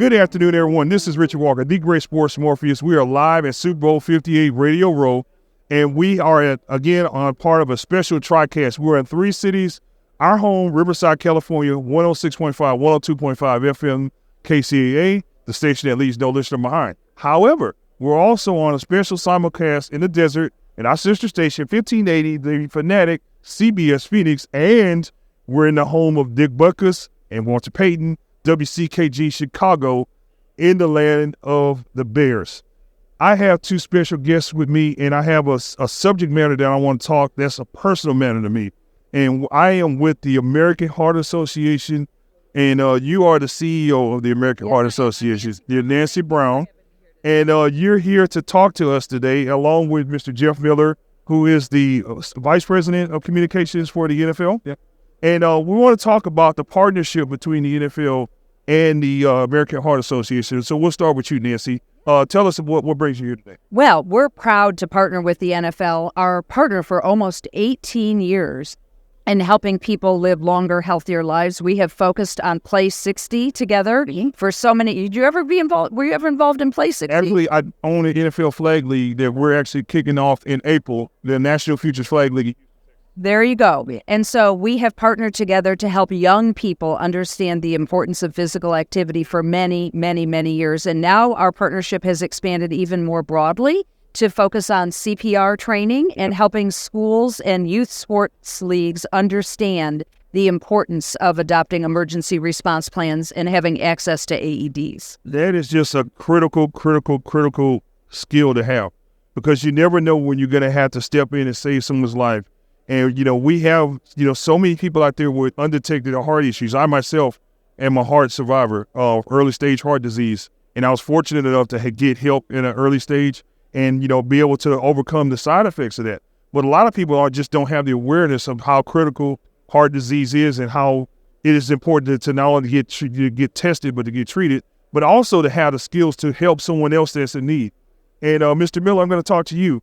Good afternoon, everyone. This is Richard Walker, the Great Sports Morpheus. We are live at Super Bowl 58 Radio Row, and we are, again, on part of a special TriCast. We're in 3 cities. Our home, Riverside, California, 106.5, 102.5 FM KCAA, the station that leaves no listener behind. However, we're also on a special simulcast in the desert at our sister station, 1580, the Fanatic, CBS Phoenix, and we're in the home of Dick Butkus and Walter Payton, WCKG Chicago, in the land of the Bears. I have 2 special guests with me, and I have a subject matter that I want to talk that's a personal matter to me. And I am with the American Heart Association, and you are the CEO of the American Heart Association. You're Nancy Brown, and you're here to talk to us today, along with Mr. Jeff Miller, who is the Vice President of Communications for the NFL. Yeah. And we want to talk about the partnership between the NFL and the American Heart Association. So we'll start with you, Nancy. Tell us what brings you here today. Well, we're proud to partner with the NFL, our partner for almost 18 years, in helping people live longer, healthier lives. We have focused on Play 60 together for so many. Did you ever be involved? Were you ever involved in Play 60? Actually, I own an NFL Flag League that we're actually kicking off in April, the National Futures Flag League. There you go. And so we have partnered together to help young people understand the importance of physical activity for many, many, many years. And now our partnership has expanded even more broadly to focus on CPR training and helping schools and youth sports leagues understand the importance of adopting emergency response plans and having access to AEDs. That is just a critical skill to have, because you never know when you're going to have to step in and save someone's life. And, we have, so many people out there with undetected heart issues. I myself am a heart survivor of early stage heart disease. And I was fortunate enough to get help in an early stage and, be able to overcome the side effects of that. But a lot of people just don't have the awareness of how critical heart disease is and how it is important to not only get tested, but to get treated, but also to have the skills to help someone else that's in need. And Mr. Miller, I'm going to talk to you.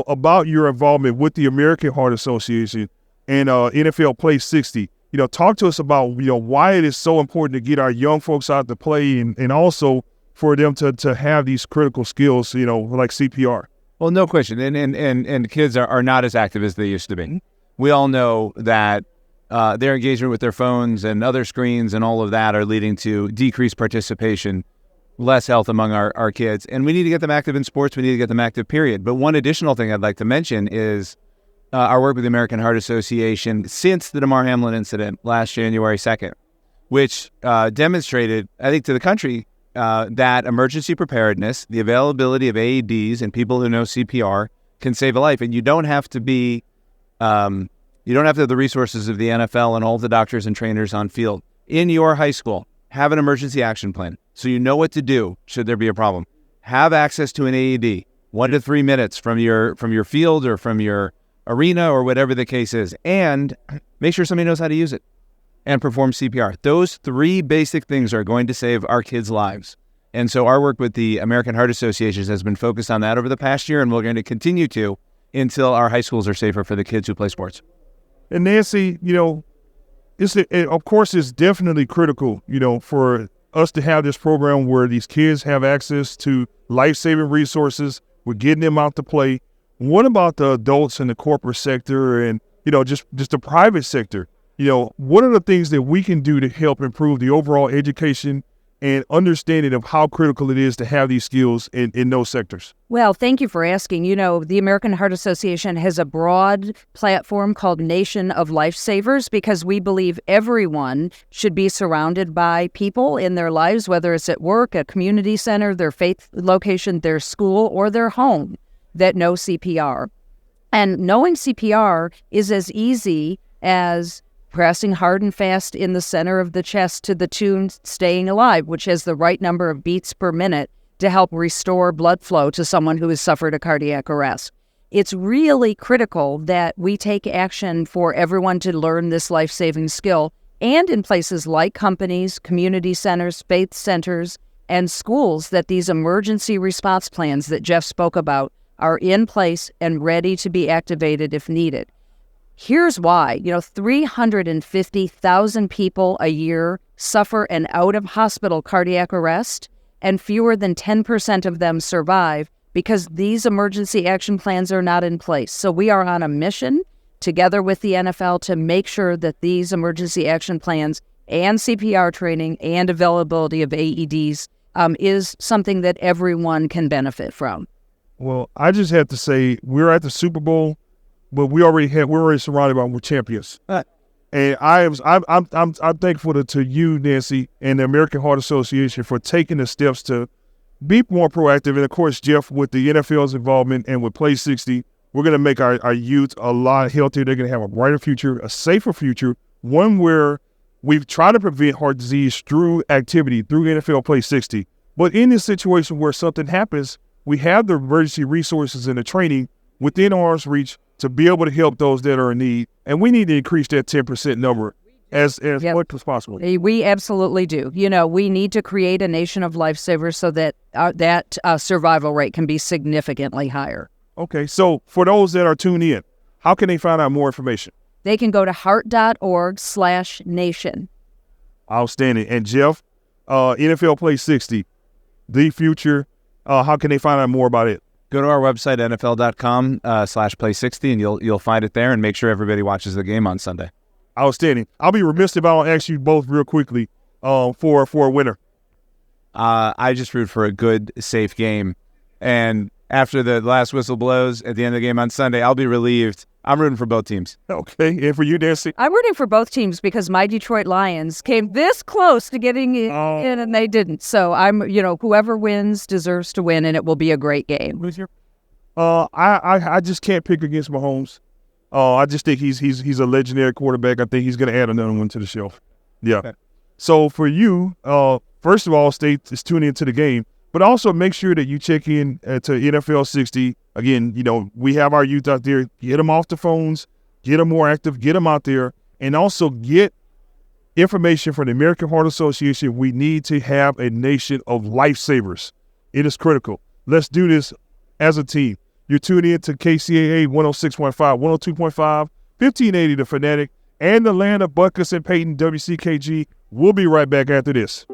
About your involvement with the American Heart Association and NFL Play 60. Talk to us about, why it is so important to get our young folks out to play and also for them to have these critical skills, like CPR. Well, no question. And kids are not as active as they used to be. We all know that their engagement with their phones and other screens and all of that are leading to decreased participation, less health among our kids. And we need to get them active in sports. We need to get them active, period. But one additional thing I'd like to mention is our work with the American Heart Association since the Damar Hamlin incident last January 2nd, which demonstrated, I think, to the country that emergency preparedness, the availability of AEDs and people who know CPR can save a life. And you don't have to be, you don't have to have the resources of the NFL and all the doctors and trainers on field. In your high school, have an emergency action plan so you know what to do should there be a problem. Have access to an AED, 1 to 3 minutes from your field or from your arena or whatever the case is, and make sure somebody knows how to use it and perform CPR. Those 3 basic things are going to save our kids' lives. And so our work with the American Heart Association has been focused on that over the past year, and we're going to continue to until our high schools are safer for the kids who play sports. And Nancy, of course, it's definitely critical, for us to have this program where these kids have access to life-saving resources. We're getting them out to play. What about the adults in the corporate sector and, just the private sector? What are the things that we can do to help improve the overall education and understanding of how critical it is to have these skills in those sectors? Well, thank you for asking. The American Heart Association has a broad platform called Nation of Lifesavers because we believe everyone should be surrounded by people in their lives, whether it's at work, a community center, their faith location, their school, or their home, that know CPR. And knowing CPR is as easy as pressing hard and fast in the center of the chest to the tune Staying Alive, which has the right number of beats per minute to help restore blood flow to someone who has suffered a cardiac arrest. It's really critical that we take action for everyone to learn this life-saving skill, and in places like companies, community centers, faith centers, and schools, that these emergency response plans that Jeff spoke about are in place and ready to be activated if needed. Here's why. 350,000 people a year suffer an out-of-hospital cardiac arrest, and fewer than 10% of them survive because these emergency action plans are not in place. So we are on a mission together with the NFL to make sure that these emergency action plans and CPR training and availability of AEDs is something that everyone can benefit from. Well, I just have to say we're at the Super Bowl, but we're already surrounded by champions. And I'm thankful to you, Nancy, and the American Heart Association for taking the steps to be more proactive. And of course, Jeff, with the NFL's involvement and with Play 60, we're going to make our youth a lot healthier. They're going to have a brighter future, a safer future, one where we've tried to prevent heart disease through activity, through NFL Play 60. But in this situation where something happens, we have the emergency resources and the training within arm's reach to be able to help those that are in need. And we need to increase that 10% number as much as possible. We absolutely do. We need to create a nation of lifesavers so that that survival rate can be significantly higher. Okay, so for those that are tuned in, how can they find out more information? They can go to heart.org/nation. Outstanding. And Jeff, NFL Play 60, the future, how can they find out more about it? Go to our website, NFL.com/play60, and you'll find it there, and make sure everybody watches the game on Sunday. Outstanding. I'll be remiss if I don't ask you both real quickly for a winner. I just root for a good, safe game. And after the last whistle blows at the end of the game on Sunday, I'll be relieved. I'm rooting for both teams. Okay. And for you, Nancy? I'm rooting for both teams because my Detroit Lions came this close to getting in and they didn't. So whoever wins deserves to win, and it will be a great game. I just can't pick against Mahomes. I just think he's a legendary quarterback. I think he's going to add another one to the shelf. Yeah. Okay. So for you, first of all, stay tuned into the game, but also make sure that you check in to NFL 60. Again, we have our youth out there. Get them off the phones, get them more active, get them out there, and also get information from the American Heart Association. We need to have a nation of lifesavers. It is critical. Let's do this as a team. You're tuned in to KCAA 106.5, 102.5, 1580 The Fanatic, and the land of Buckus and Peyton, WCKG. We'll be right back after this.